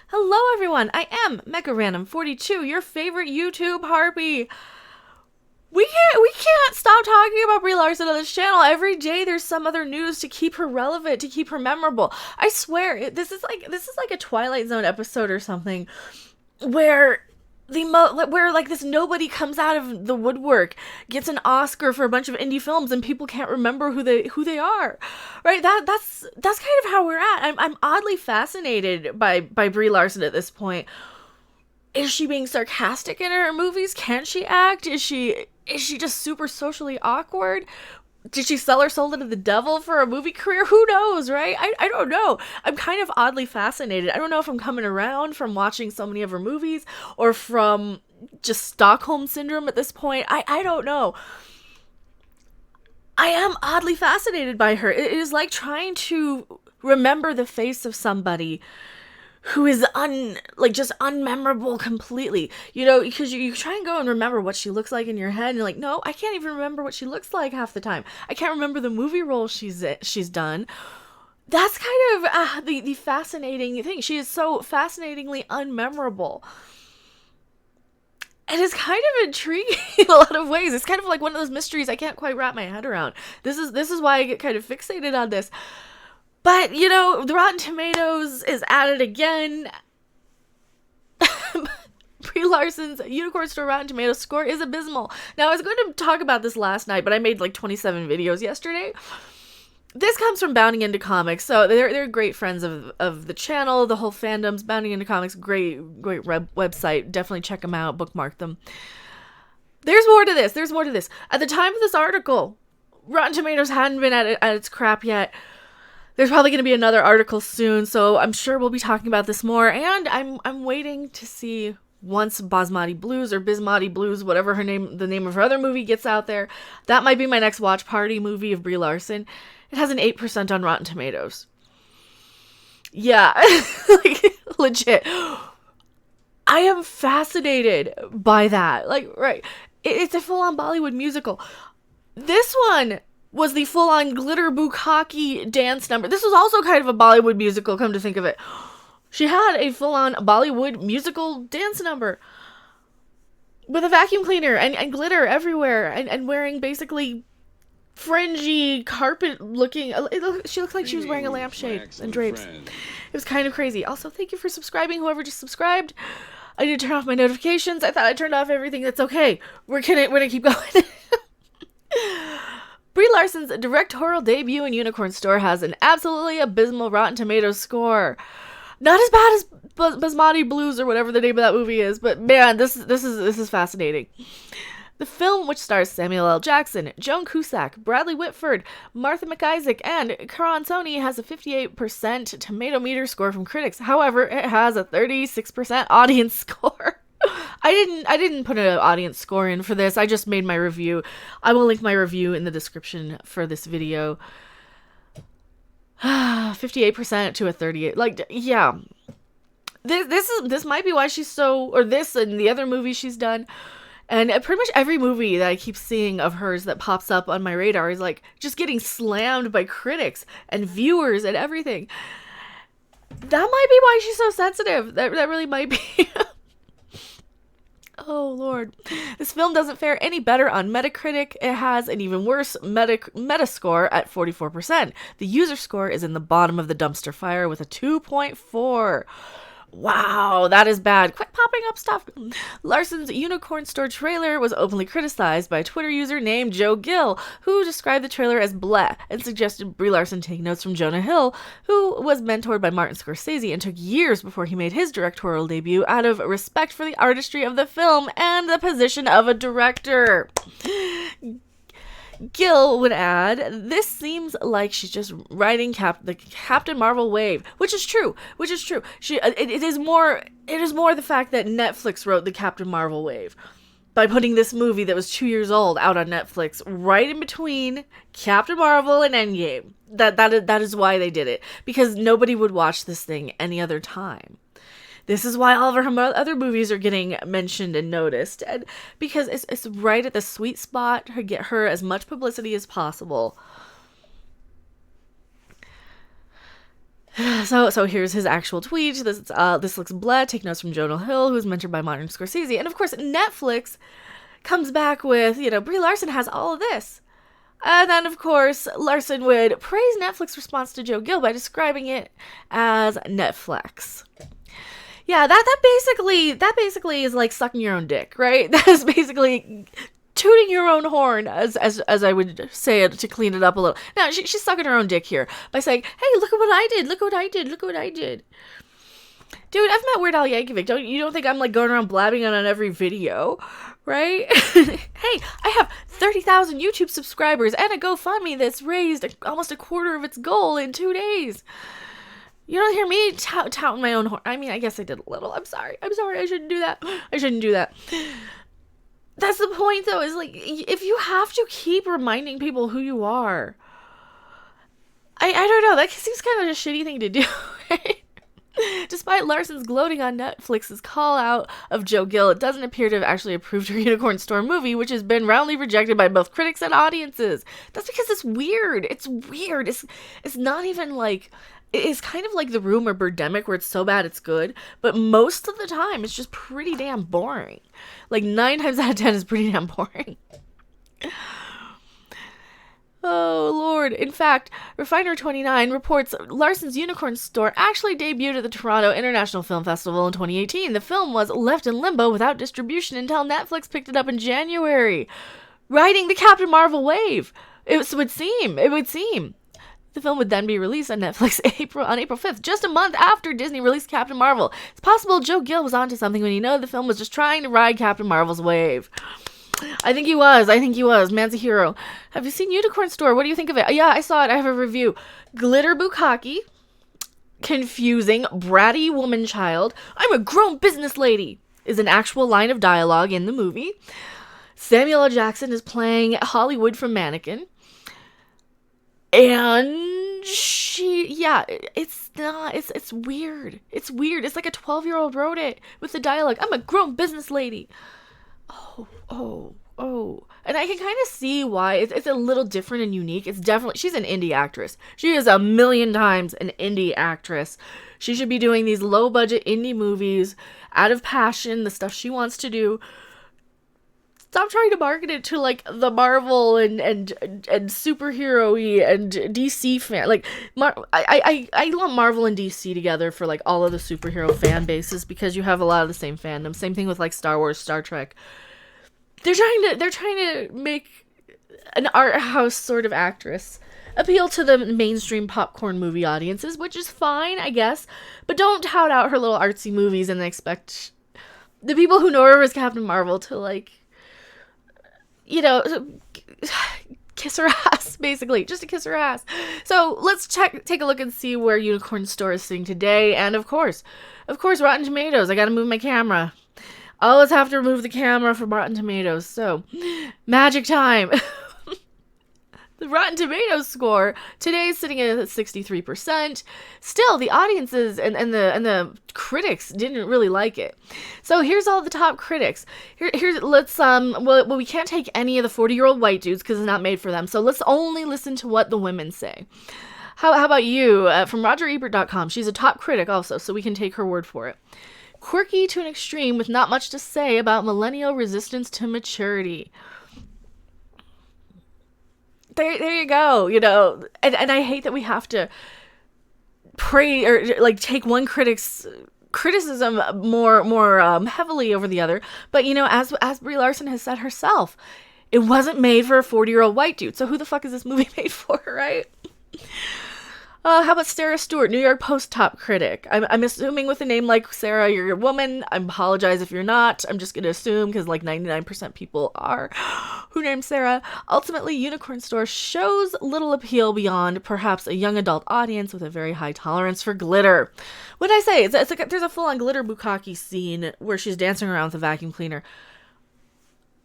Hello everyone, I am Mecha Random 42, your favorite YouTube harpy. We can't stop talking about Brie Larson on this channel. Every day there's some other news to keep her relevant, to keep her memorable. I swear, this is like a Twilight Zone episode or something where where like this nobody comes out of the woodwork, gets an Oscar for a bunch of indie films, and people can't remember who they are, right? That's kind of how we're at. I'm oddly fascinated by Brie Larson at this point. Is she being sarcastic in her movies? Can she act? Is she just super socially awkward? Did she sell her soul to the devil for a movie career? Who knows, right? I don't know. I'm kind of oddly fascinated. I don't know if I'm coming around from watching so many of her movies or from just Stockholm Syndrome at this point. I don't know. I am oddly fascinated by her. It is like trying to remember the face of somebody who is just unmemorable completely. You know, because you try and go and remember what she looks like in your head, and you're like, no, I can't even remember what she looks like half the time. I can't remember the movie role she's done. That's kind of the fascinating thing. She is so fascinatingly unmemorable. And it's kind of intriguing in a lot of ways. It's kind of like one of those mysteries I can't quite wrap my head around. This is why I get kind of fixated on this. But, you know, the Rotten Tomatoes is at it again. Brie Larson's Unicorn Store Rotten Tomatoes score is abysmal. Now, I was going to talk about this last night, but I made like 27 videos yesterday. This comes from Bounding Into Comics, so they're great friends of the channel, the whole fandom's Bounding Into Comics, great website. Definitely check them out, bookmark them. There's more to this. At the time of this article, Rotten Tomatoes hadn't been at its crap yet. There's probably going to be another article soon, so I'm sure we'll be talking about this more. And I'm waiting to see once Basmati Blues or Bismati Blues, whatever the name of her other movie gets out there. That might be my next watch party movie of Brie Larson. It has an 8% on Rotten Tomatoes. Yeah, like legit. I am fascinated by that. Like, right, it's a full-on Bollywood musical. This one was the full-on glitter bukkake dance number. This was also kind of a Bollywood musical, come to think of it. She had a full-on Bollywood musical dance number with a vacuum cleaner and glitter everywhere and wearing basically fringy carpet looking. She looked like she was wearing a lampshade and drapes. It was kind of crazy. Also, thank you for subscribing, whoever just subscribed. I need to turn off my notifications. I thought I turned off everything. That's okay. We're gonna keep going. Brie Larson's directorial debut in Unicorn Store has an absolutely abysmal Rotten Tomatoes score. Not as bad as Basmati Blues or whatever the name of that movie is, but man, this is fascinating. The film, which stars Samuel L. Jackson, Joan Cusack, Bradley Whitford, Martha McIsaac, and Karan Soni, has a 58% tomato meter score from critics. However, it has a 36% audience score. I didn't put an audience score in for this. I just made my review. I will link my review in the description for this video. 58% to a 38. Like, yeah. This might be why she's so, or this and the other movies she's done. And pretty much every movie that I keep seeing of hers that pops up on my radar is like just getting slammed by critics and viewers and everything. That might be why she's so sensitive. That really might be. Oh, Lord. This film doesn't fare any better on Metacritic. It has an even worse Metascore at 44%. The user score is in the bottom of the dumpster fire with a 2.4. Wow, that is bad. Quit popping up stuff. Larson's Unicorn Store trailer was openly criticized by a Twitter user named Joe Gill, who described the trailer as bleh and suggested Brie Larson take notes from Jonah Hill, who was mentored by Martin Scorsese and took years before he made his directorial debut out of respect for the artistry of the film and the position of a director. Gill would add, this seems like she's just riding the Captain Marvel wave, which is true. It is more the fact that Netflix wrote the Captain Marvel wave by putting this movie that was 2 years old out on Netflix right in between Captain Marvel and Endgame. That is why they did it, because nobody would watch this thing any other time. This is why all of her other movies are getting mentioned and noticed, and because it's right at the sweet spot to get her as much publicity as possible. So here's his actual tweet. This looks bleh. Take notes from Jonah Hill, who's mentored by Martin Scorsese. And of course, Netflix comes back with, Brie Larson has all of this. And then, of course, Larson would praise Netflix's response to Joe Gill by describing it as Netflix. Yeah, that basically is like sucking your own dick, right? That is basically tooting your own horn, as I would say it, to clean it up a little. Now, she's sucking her own dick here by saying, hey, look at what I did, look what I did, look what I did. Dude, I've met Weird Al Yankovic. You don't think I'm like going around blabbing on every video, right? Hey, I have 30,000 YouTube subscribers and a GoFundMe that's raised almost a quarter of its goal in 2 days. You don't hear me touting my own horn. I mean, I guess I did a little. I'm sorry. I shouldn't do that. That's the point, though, is like, if you have to keep reminding people who you are, I don't know, that seems kind of a shitty thing to do, right? Despite Larson's gloating on Netflix's call out of Joe Gill, it doesn't appear to have actually approved her Unicorn Store movie, which has been roundly rejected by both critics and audiences. That's because it's weird. It's weird. It's not even like... It's kind of like The Room or Birdemic, where it's so bad it's good, but most of the time it's just pretty damn boring. Like 9 times out of 10 is pretty damn boring. Oh, Lord. In fact, Refiner29 reports Larson's Unicorn Store actually debuted at the Toronto International Film Festival in 2018. The film was left in limbo without distribution until Netflix picked it up in January, riding the Captain Marvel wave. It would seem. The film would then be released on Netflix on April 5th, just a month after Disney released Captain Marvel. It's possible Joe Gill was onto something when he knew the film was just trying to ride Captain Marvel's wave. I think he was. Man's a hero. Have you seen Unicorn Store? What do you think of it? Yeah, I saw it. I have a review. Glitter bukkake. Confusing. Bratty woman child. I'm a grown business lady is an actual line of dialogue in the movie. Samuel L. Jackson is playing Hollywood from Mannequin. And it's weird. It's weird. It's like a 12-year-old wrote it with the dialogue. I'm a grown business lady. Oh. And I can kind of see why. It's a little different and unique. It's definitely, she's an indie actress. She is 1,000,000 times an indie actress. She should be doing these low-budget indie movies out of passion, the stuff she wants to do. Stop trying to market it to, like, the Marvel and superhero-y and DC fan. Like, I lump Marvel and DC together for, like, all of the superhero fan bases because you have a lot of the same fandom. Same thing with, like, Star Wars, Star Trek. They're trying to make an art house sort of actress appeal to the mainstream popcorn movie audiences, which is fine, I guess. But don't tout out her little artsy movies and expect the people who know her as Captain Marvel to, like, kiss her ass, basically, just to kiss her ass. So let's take a look and see where Unicorn Store is sitting today. And of course, Rotten Tomatoes. I gotta move my camera. I always have to remove the camera from Rotten Tomatoes. So, magic time. The Rotten Tomatoes score today is sitting at 63%. Still, the audiences and the critics didn't really like it. So here's all the top critics. Let's we can't take any of the 40-year-old white dudes because it's not made for them. So let's only listen to what the women say. How about you? From RogerEbert.com. She's a top critic also, so we can take her word for it. Quirky to an extreme with not much to say about millennial resistance to maturity. There you go, and I hate that we have to pray or like take one critic's criticism more heavily over the other. But as Brie Larson has said herself, it wasn't made for a 40-year-old white dude. So who the fuck is this movie made for, right? How about Sarah Stewart, New York Post top critic? I'm assuming with a name like Sarah, you're a woman. I apologize if you're not. I'm just going to assume because like 99% people are who named Sarah. Ultimately, Unicorn Store shows little appeal beyond perhaps a young adult audience with a very high tolerance for glitter. What did I say? It's like there's a full-on glitter bukkake scene where she's dancing around with a vacuum cleaner.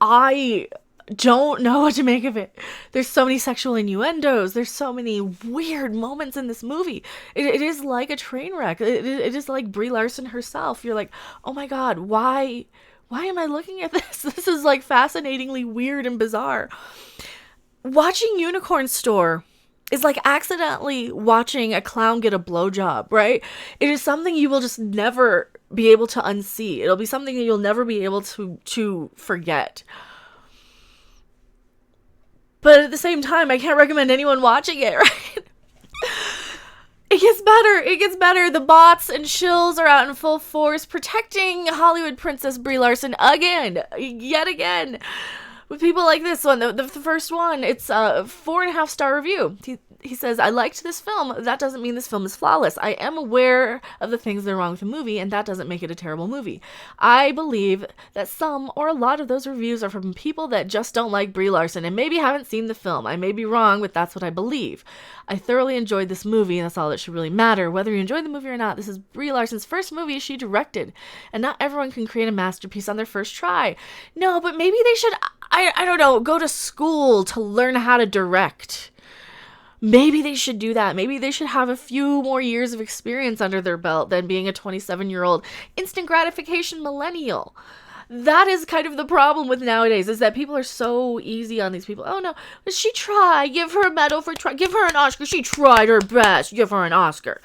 I don't know what to make of it. There's so many sexual innuendos. There's so many weird moments in this movie. It is like a train wreck. It is like Brie Larson herself. You're like, oh my god, why am I looking at this? This is like fascinatingly weird and bizarre. Watching Unicorn Store is like accidentally watching a clown get a blowjob, right? It is something you will just never be able to unsee. It'll be something that you'll never be able to forget. But at the same time, I can't recommend anyone watching it, right? It gets better. It gets better. The bots and shills are out in full force, protecting Hollywood princess Brie Larson again, yet again. With people like this one, the first one, it's a 4.5-star review. He says, I liked this film. That doesn't mean this film is flawless. I am aware of the things that are wrong with the movie, and that doesn't make it a terrible movie. I believe that some or a lot of those reviews are from people that just don't like Brie Larson and maybe haven't seen the film. I may be wrong, but that's what I believe. I thoroughly enjoyed this movie, and that's all that should really matter. Whether you enjoyed the movie or not, this is Brie Larson's first movie she directed, and not everyone can create a masterpiece on their first try. No, but maybe they should, I don't know, go to school to learn how to direct. Maybe they should do that. Maybe they should have a few more years of experience under their belt than being a 27-year-old instant gratification millennial. That is kind of the problem with nowadays, is that people are so easy on these people. Oh no, she tried. Give her a medal for try. Give her an Oscar. She tried her best. Give her an Oscar.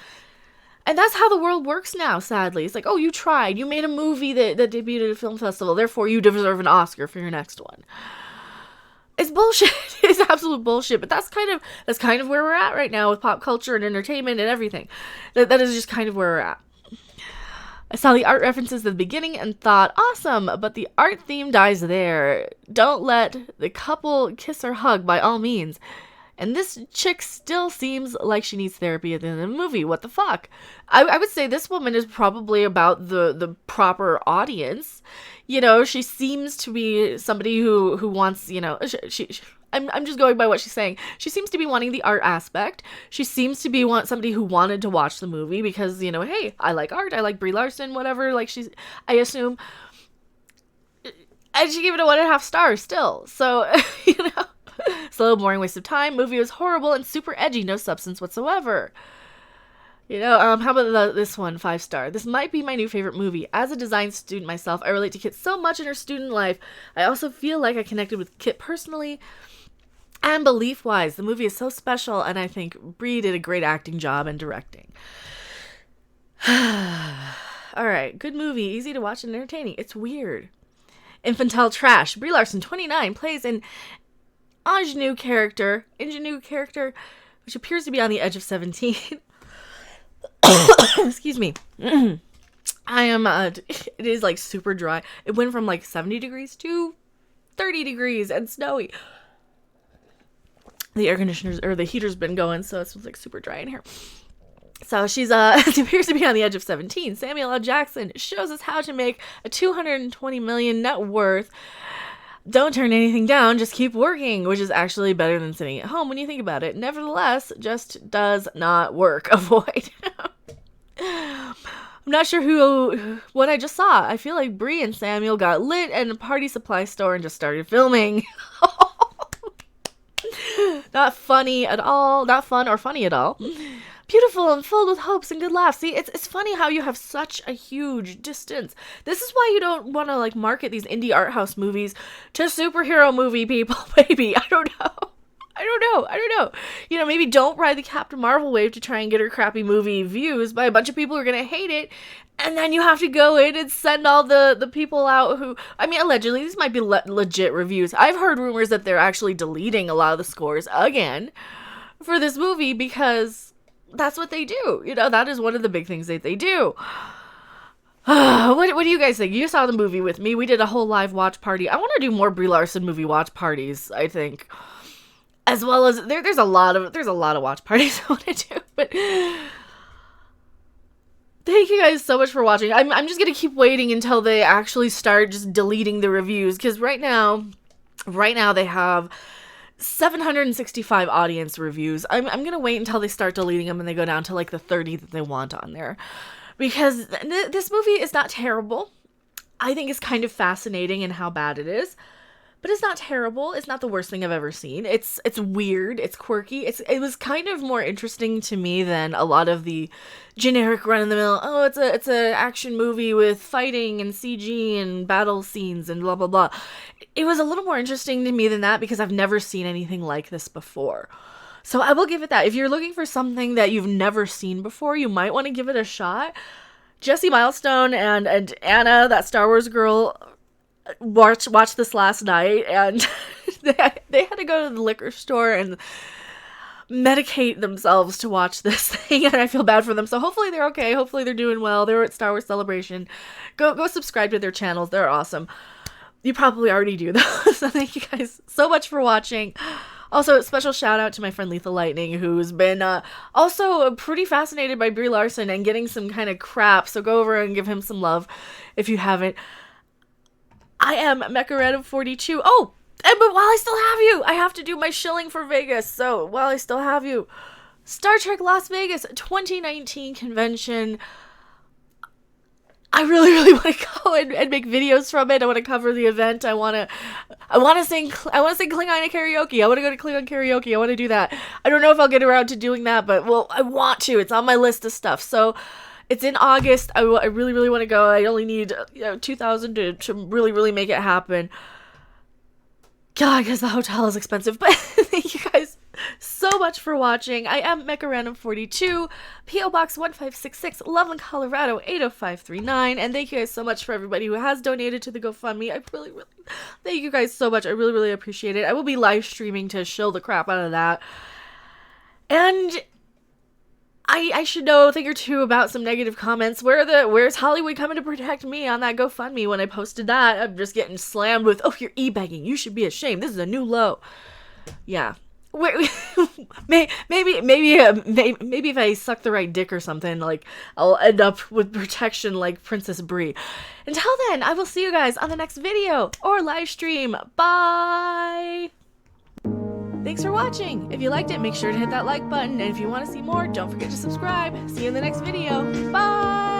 And that's how the world works now, sadly. It's like, oh, you tried. You made a movie that debuted at a film festival. Therefore, you deserve an Oscar for your next one. It's bullshit. It's absolute bullshit. But that's kind of where we're at right now with pop culture and entertainment and everything. That is just kind of where we're at. I saw the art references at the beginning and thought, awesome, but the art theme dies there. Don't let the couple kiss or hug by all means. And this chick still seems like she needs therapy at the end of the movie. What the fuck? I would say this woman is probably about the proper audience. You know, she seems to be somebody who wants, you know, I'm just going by what she's saying. She seems to be wanting the art aspect. She seems to be somebody who wanted to watch the movie because, you know, hey, I like art. I like Brie Larson, whatever. Like, I assume. And she gave it a 1.5 stars still. So, you know. Slow, boring waste of time. Movie was horrible and super edgy. No substance whatsoever. You know, how about this one, 5-star? This might be my new favorite movie. As a design student myself, I relate to Kit so much in her student life. I also feel like I connected with Kit personally and belief-wise. The movie is so special, and I think Brie did a great acting job and directing. Alright, good movie. Easy to watch and entertaining. It's weird. Infantile trash. Brie Larson, 29, plays an ingenue character, which appears to be on the edge of 17. Excuse me. I am, it is like super dry. It went from like 70 degrees to 30 degrees and snowy. The air conditioners, or the heater's been going, so it's like super dry in here. So she's, she appears to be on the edge of 17. Samuel L. Jackson shows us how to make a $220 million net worth. Don't turn anything down, just keep working, which is actually better than sitting at home when you think about it. Nevertheless, just does not work. Avoid. I'm not sure what I just saw. I feel like Brie and Samuel got lit at a party supply store and just started filming. Not funny at all. Not fun or funny at all. Beautiful and filled with hopes and good laughs. See, it's funny how you have such a huge distance. This is why you don't want to like market these indie art house movies to superhero movie people, maybe. I don't know. You know, maybe don't ride the Captain Marvel wave to try and get her crappy movie views by a bunch of people who are going to hate it. And then you have to go in and send all the people out who, I mean, allegedly, these might be legit reviews. I've heard rumors that they're actually deleting a lot of the scores again for this movie because that's what they do. You know, that is one of the big things that they do. What do you guys think? You saw the movie with me. We did a whole live watch party. I want to do more Brie Larson movie watch parties, I think. As well as there's a lot of watch parties I want to do. But thank you guys so much for watching. I'm just gonna keep waiting until they actually start just deleting the reviews, because right now they have 765 audience reviews. I'm gonna wait until they start deleting them and they go down to like the 30 that they want on there, because this movie is not terrible. I think it's kind of fascinating in how bad it is, but it's not terrible. It's not the worst thing I've ever seen. It's weird. It's quirky. It was kind of more interesting to me than a lot of the generic run-of-the-mill, oh, it's a action movie with fighting and CG and battle scenes and blah, blah, blah. It was a little more interesting to me than that because I've never seen anything like this before. So I will give it that. If you're looking for something that you've never seen before, you might want to give it a shot. Jessie Milestone and Anna, that Star Wars girl, watched this last night, and they had to go to the liquor store and medicate themselves to watch this thing, and I feel bad for them. So hopefully they're okay. Hopefully they're doing well. They were at Star Wars Celebration. Go subscribe to their channels. They're awesome. You probably already do though. So thank you guys so much for watching. Also, a special shout out to my friend Lethal Lightning, who's been also pretty fascinated by Brie Larson and getting some kind of crap. So go over and give him some love if you haven't. I am Mecha Random 42. Oh, but while I still have you, I have to do my shilling for Vegas. So while I still have you, Star Trek Las Vegas 2019 convention. I really want to go and make videos from it. I want to cover the event. I want to sing Klingon karaoke. I want to go to Klingon karaoke. I want to do that. I don't know if I'll get around to doing that, but well, I want to. It's on my list of stuff. So it's in August. I really want to go. I only need 2,000 to really make it happen. God, because the hotel is expensive. But thank you guys so much for watching. I am Mecha Random 42, P.O. Box 1566, Loveland, Colorado 80539. And thank you guys so much for everybody who has donated to the GoFundMe. I really thank you guys so much. I really appreciate it. I will be live streaming to shill the crap out of that. And I should know a thing or two about some negative comments. Where's Hollywood coming to protect me on that GoFundMe? When I posted that, I'm just getting slammed with, oh, you're e-begging. You should be ashamed. This is a new low. Yeah. Maybe if I suck the right dick or something, like, I'll end up with protection like Princess Brie. Until then, I will see you guys on the next video or live stream. Bye! Thanks for watching. If you liked it, make sure to hit that like button. And if you want to see more, don't forget to subscribe. See you in the next video. Bye!